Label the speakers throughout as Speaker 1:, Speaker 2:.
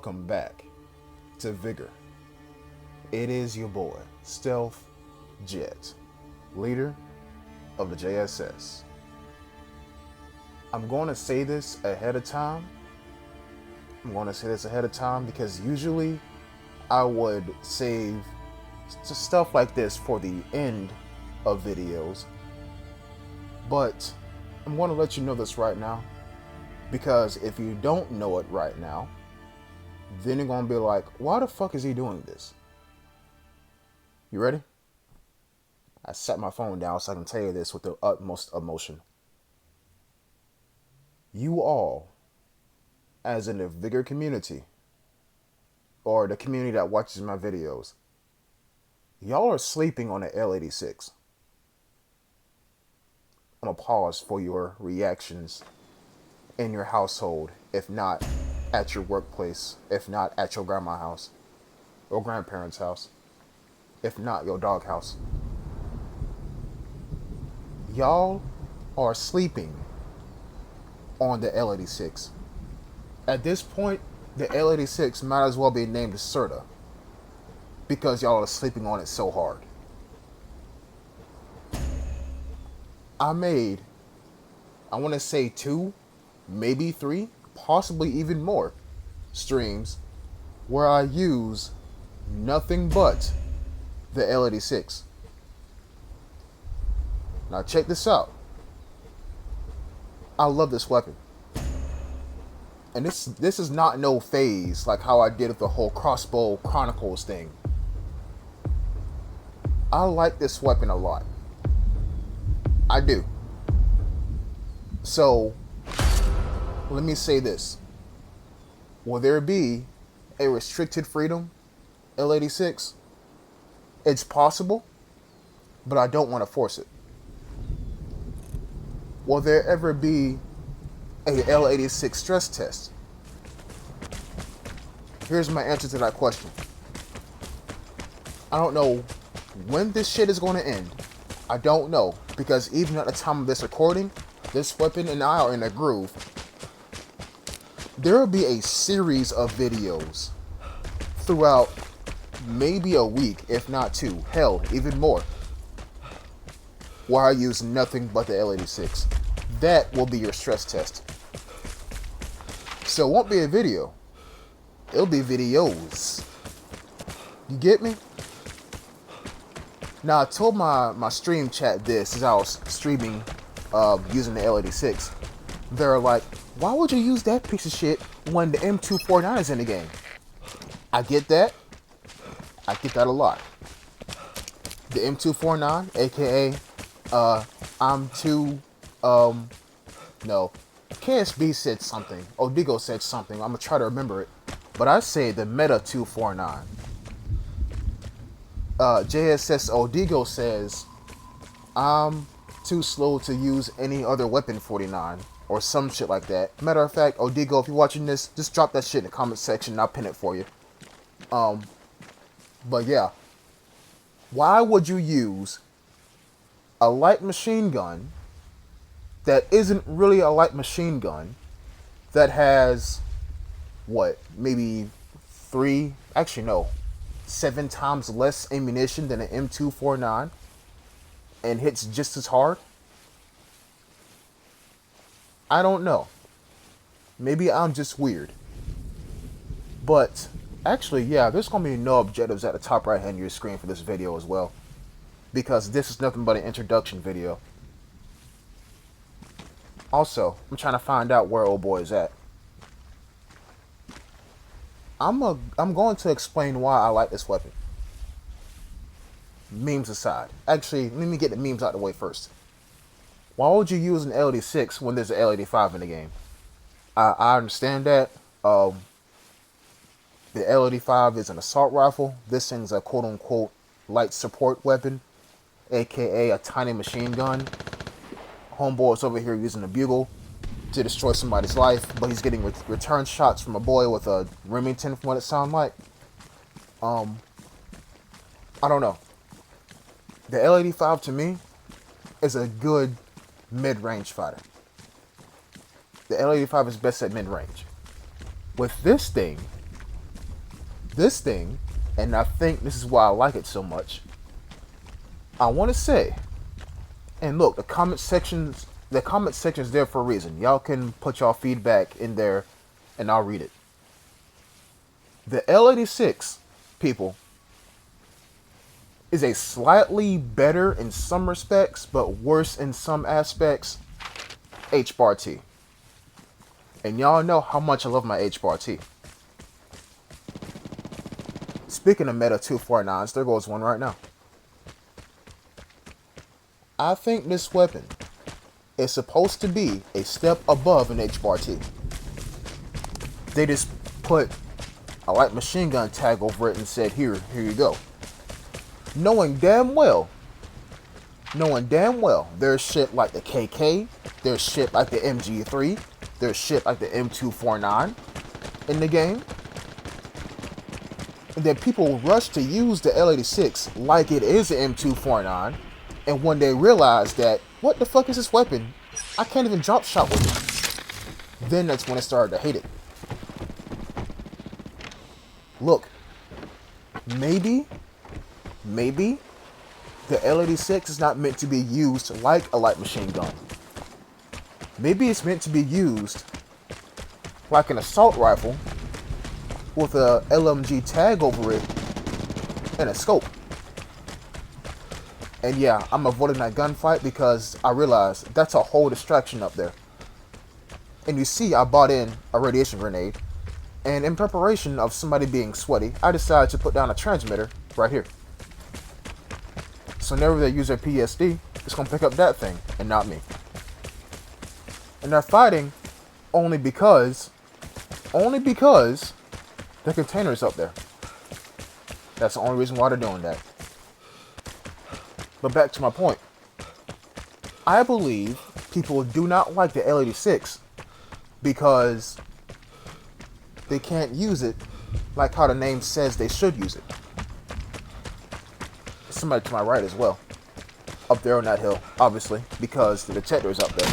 Speaker 1: welcome back to Vigor. It is your boy, Stealth Jet, leader of the JSS. I'm going to say this ahead of time. Because usually I would save stuff like this for the end of videos. But I'm going to let you know this right now. Because if you don't know it right now, then you're going to be like, why the fuck is he doing this? You ready? I set my phone down so I can tell you this with the utmost emotion. You all, as in the Vigor community, or the community that watches my videos, y'all are sleeping on the L86. I'm going to pause for your reactions in your household, if not at your workplace, if not at your grandma's house or grandparents' house, if not your dog house. Y'all are sleeping on the L86. At this point, the L86 might as well be named Serta because y'all are sleeping on it so hard. I made, I want to say 2, maybe 3, possibly even more streams where I use nothing but the L86. Now check this out. I love this weapon. And this is not no phase like how I did with the whole Crossbow Chronicles thing. I like this weapon a lot. I do. So, let me say this. Will there be a restricted freedom L86? It's possible, but I don't want to force it. Will there ever be a L86 stress test? Here's my answer to that question. I don't know when this shit is going to end. I don't know, because even at the time of this recording, this weapon and I are in a groove. There will be a series of videos throughout maybe a week, if not 2, hell, even more, where I use nothing but the L86. That will be your stress test. So it won't be a video. It'll be videos. You get me? Now, I told my stream chat this as I was streaming using the L86. They're like, why would you use that piece of shit when the M249 is in the game? I get that. I get that a lot. The M249, aka KSB said something. Odigo said something. I'm gonna try to remember it. But I say the Meta 249. JSS Odigo says, I'm too slow to use any other weapon 49. Or some shit like that. Matter of fact, Odigo, if you're watching this, just drop that shit in the comment section and I'll pin it for you. But yeah. Why would you use a light machine gun that isn't really a light machine gun that has, what, maybe 7 times less ammunition than an M249 and hits just as hard? I don't know. Maybe I'm just weird. But actually, yeah, there's going to be no objectives at the top right hand of your screen for this video as well. Because this is nothing but an introduction video. Also, I'm trying to find out where old boy is at. I'm going to explain why I like this weapon. Memes aside. Actually, let me get the memes out of the way first. Why would you use an L86 when there's an L85 in the game? I understand that. The L85 is an assault rifle. This thing's a quote-unquote light support weapon, aka a tiny machine gun. Homeboy's over here using a bugle to destroy somebody's life, but he's getting return shots from a boy with a Remington, from what it sounds like. I don't know. The L85 to me is a good mid-range fighter. The L85 is best at mid-range. With this thing, This thing, and I think this is why I like it so much, I want to say, and look, the comment section's there for a reason. Y'all can put y'all feedback in there and I'll read it. The L86, people, is a slightly better in some respects, but worse in some aspects, H-bar T. And y'all know how much I love my H-bar T. Speaking of Meta 249s, there goes one right now. I think this weapon is supposed to be a step above an H-bar T. They just put a light machine gun tag over it and said, here you go. Knowing damn well, there's shit like the KK, there's shit like the MG3, there's shit like the M249 in the game. And then people rush to use the L86 like it is an M249, and when they realize that, what the fuck is this weapon? I can't even drop shot with it. Then that's when I started to hate it. Look, maybe the L86 is not meant to be used like a light machine gun. Maybe it's meant to be used like an assault rifle with a LMG tag over it and a scope. And yeah, I'm avoiding that gunfight because I realized that's a whole distraction up there. And you see, I bought in a radiation grenade, and in preparation of somebody being sweaty, I decided to put down a transmitter right here. So whenever they use their PSD, it's gonna pick up that thing and not me. And they're fighting only because the container's up there. That's the only reason why they're doing that. But back to my point. I believe people do not like the L86 because they can't use it like how the name says they should use it. Somebody to my right as well. Up there on that hill, obviously, because the detector is up there.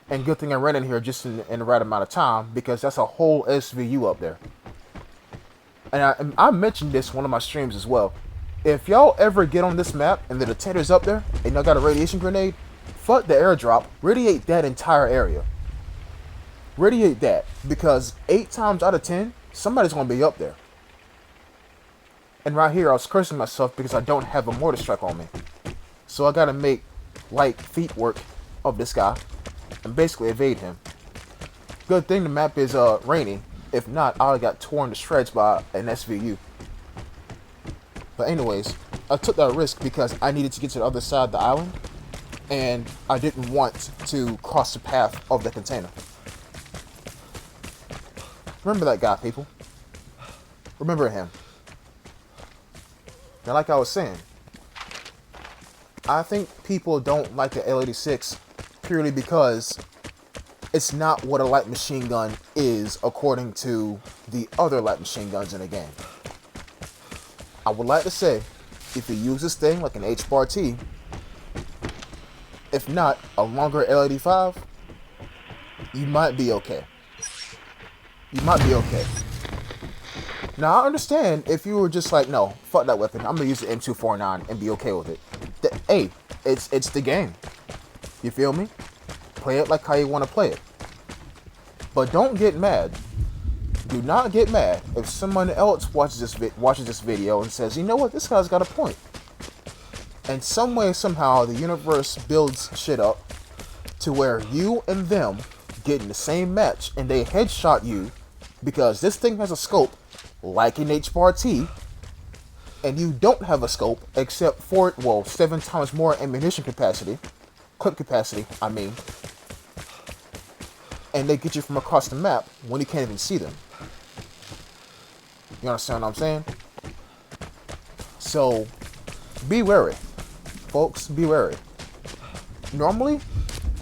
Speaker 1: And good thing I ran in here just in the right amount of time, because that's a whole SVU up there. And I mentioned this in one of my streams as well. If y'all ever get on this map and the detector's up there and y'all got a radiation grenade, fuck the airdrop, radiate that entire area. Radiate that, because 8 times out of 10, somebody's gonna be up there. And right here, I was cursing myself because I don't have a mortar strike on me. So I gotta make light feet work of this guy and basically evade him. Good thing the map is rainy. If not, I got torn to shreds by an SVU. But anyways, I took that risk because I needed to get to the other side of the island, and I didn't want to cross the path of the container. Remember that guy, people. Remember him. Now, like I was saying, I think people don't like the L86 purely because it's not what a light machine gun is according to the other light machine guns in the game. I would like to say, if you use this thing like an H-bar T, if not a longer L85, you might be okay. You might be okay. Now, I understand if you were just like, no, fuck that weapon, I'm gonna use the M249 and be okay with it. Hey, it's the game. You feel me? Play it like how you want to play it. But don't get mad. Do not get mad if someone else watches this video and says, you know what, this guy's got a point. And some way, somehow, the universe builds shit up to where you and them get in the same match and they headshot you because this thing has a scope like an H-bar T, and you don't have a scope except for, well, 7 times more ammunition capacity, clip capacity, I mean, and they get you from across the map when you can't even see them. You understand what I'm saying? So, be wary. Folks, be wary. Normally,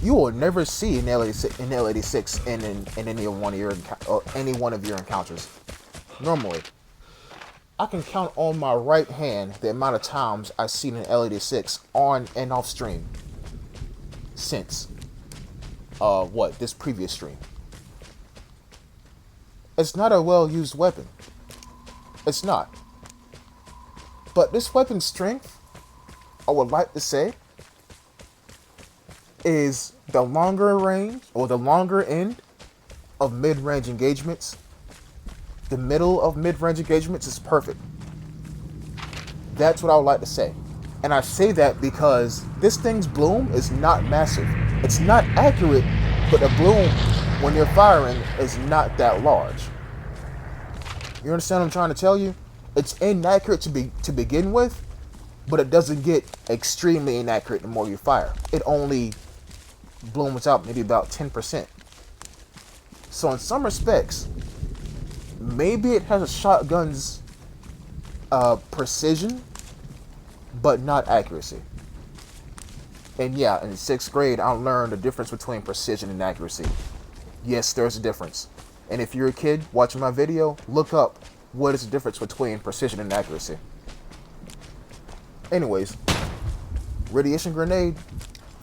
Speaker 1: you will never see an L86 in any one of your encounters. Normally, I can count on my right hand the amount of times I've seen an L86 on and off stream since this previous stream. It's not a well-used weapon. It's not. But this weapon's strength, I would like to say, is the longer range or the longer end of mid-range engagements. The middle of mid-range engagements is perfect. That's what I would like to say. And I say that because this thing's bloom is not massive. It's not accurate, but the bloom, when you're firing, is not that large. You understand what I'm trying to tell you? It's inaccurate to begin with, but it doesn't get extremely inaccurate the more you fire. It only blooms out maybe about 10%. So in some respects, maybe it has a shotgun's precision, but not accuracy. And yeah, in 6th grade, I learned the difference between precision and accuracy. Yes, there's a difference. And if you're a kid watching my video, look up what is the difference between precision and accuracy. Anyways, radiation grenade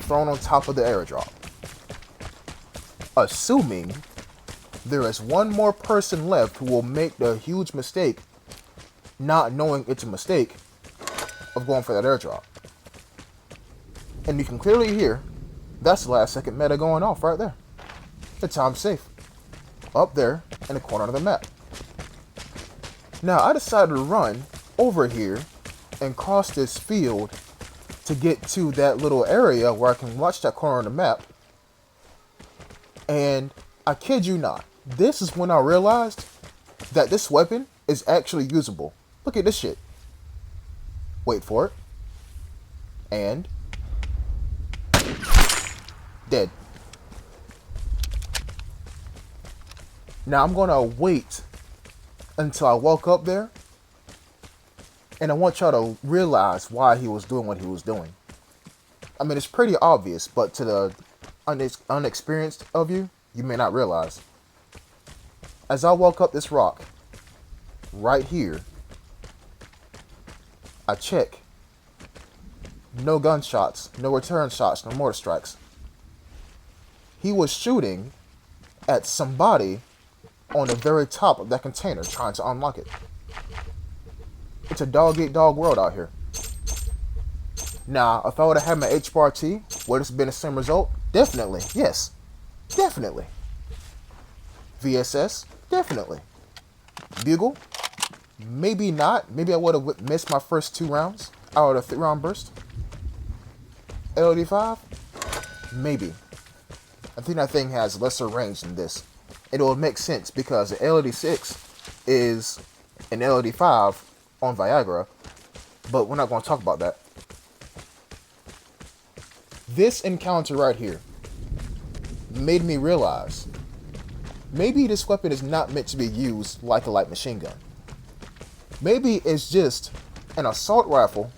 Speaker 1: thrown on top of the airdrop. Assuming there is one more person left who will make the huge mistake, not knowing it's a mistake, of going for that airdrop. And you can clearly hear that's the last second meta going off right there. The time's safe. Up there in the corner of the map. Now I decided to run over here and cross this field to get to that little area where I can watch that corner of the map. And I kid you not, this is when I realized that this weapon is actually usable. Look at this shit. Wait for it. And dead. Now I'm gonna wait until I walk up there, and I want y'all to realize why he was doing what he was doing. I mean, it's pretty obvious, but to the unexperienced of you, you may not realize. As I walk up this rock, right here, I check. No gunshots, no return shots, no mortar strikes. He was shooting at somebody on the very top of that container, trying to unlock it. It's a dog-eat-dog world out here. Now, if I would have had my H-bar T, would it have been the same result? Definitely, yes. Definitely. VSS? Definitely. Bugle? Maybe not. Maybe I would have missed my first 2 rounds out of the 3-round burst. L85? Maybe. I think that thing has lesser range than this. It will make sense because the L86 is an L85 on Viagra, but we're not going to talk about that. This encounter right here made me realize maybe this weapon is not meant to be used like a light machine gun. Maybe it's just an assault rifle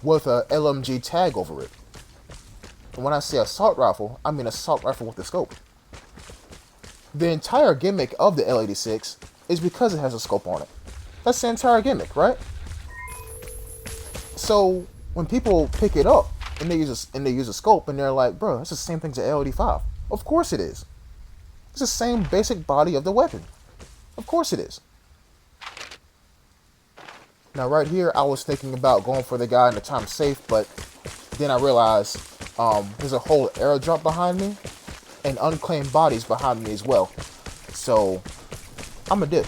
Speaker 1: with a LMG tag over it. And when I say assault rifle, I mean assault rifle with a scope. The entire gimmick of the L86 is because it has a scope on it. That's the entire gimmick, right? So when people pick it up and they use a scope and they're like, bro, it's the same thing as the L85. Of course it is. It's the same basic body of the weapon. Of course it is. Now right here, I was thinking about going for the guy in the time safe, but then I realized there's a whole airdrop behind me and unclaimed bodies behind me as well. So I'm a dip.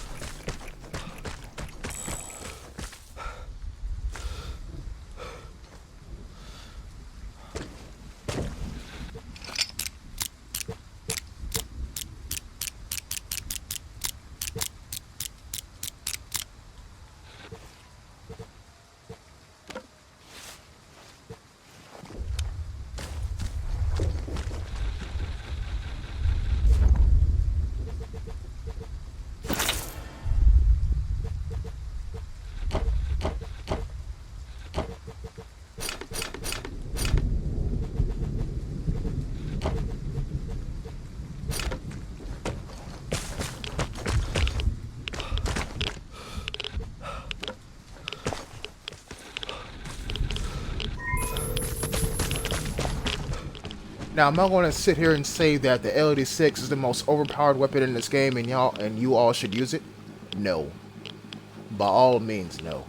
Speaker 1: Now, I'm not going to sit here and say that the L86 is the most overpowered weapon in this game and you all should use it. No. By all means, no.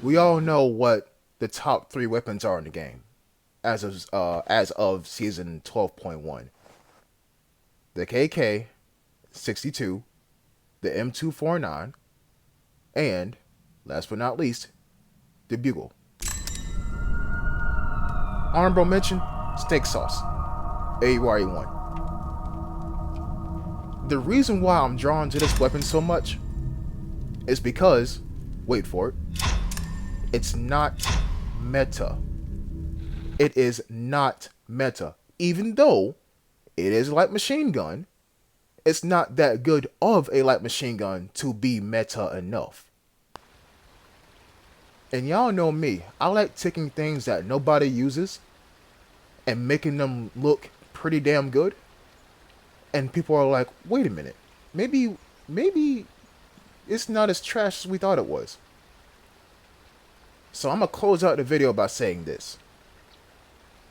Speaker 1: We all know what the top 3 weapons are in the game, as of season 12.1. The KK-62, the M249, and, last but not least, the Bugle. Honorable mention, steak sauce, AURE1. The reason why I'm drawn to this weapon so much is because, wait for it, it's not meta. It is not meta. Even though it is a light machine gun, it's not that good of a light machine gun to be meta enough. And y'all know me, I like taking things that nobody uses and making them look pretty damn good. And people are like, wait a minute, maybe it's not as trash as we thought it was. So I'm going to close out the video by saying this.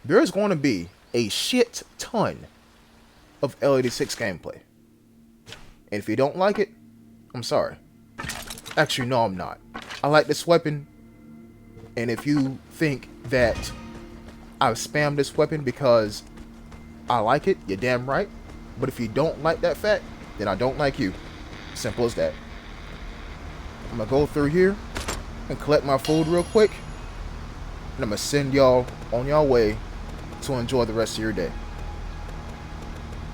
Speaker 1: There's going to be a shit ton of L86 gameplay. And if you don't like it, I'm sorry. Actually, no, I'm not. I like this weapon. And if you think that I've spammed this weapon because I like it, you're damn right. But if you don't like that fact, then I don't like you. Simple as that. I'm going to go through here and collect my food real quick. And I'm going to send y'all on y'all way to enjoy the rest of your day.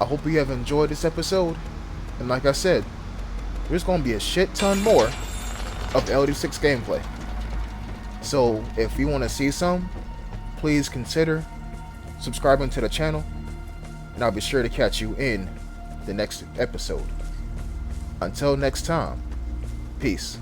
Speaker 1: I hope you have enjoyed this episode. And like I said, there's going to be a shit ton more of L86 gameplay. So if you want to see some, please consider subscribing to the channel. And I'll be sure to catch you in the next episode. Until next time, peace.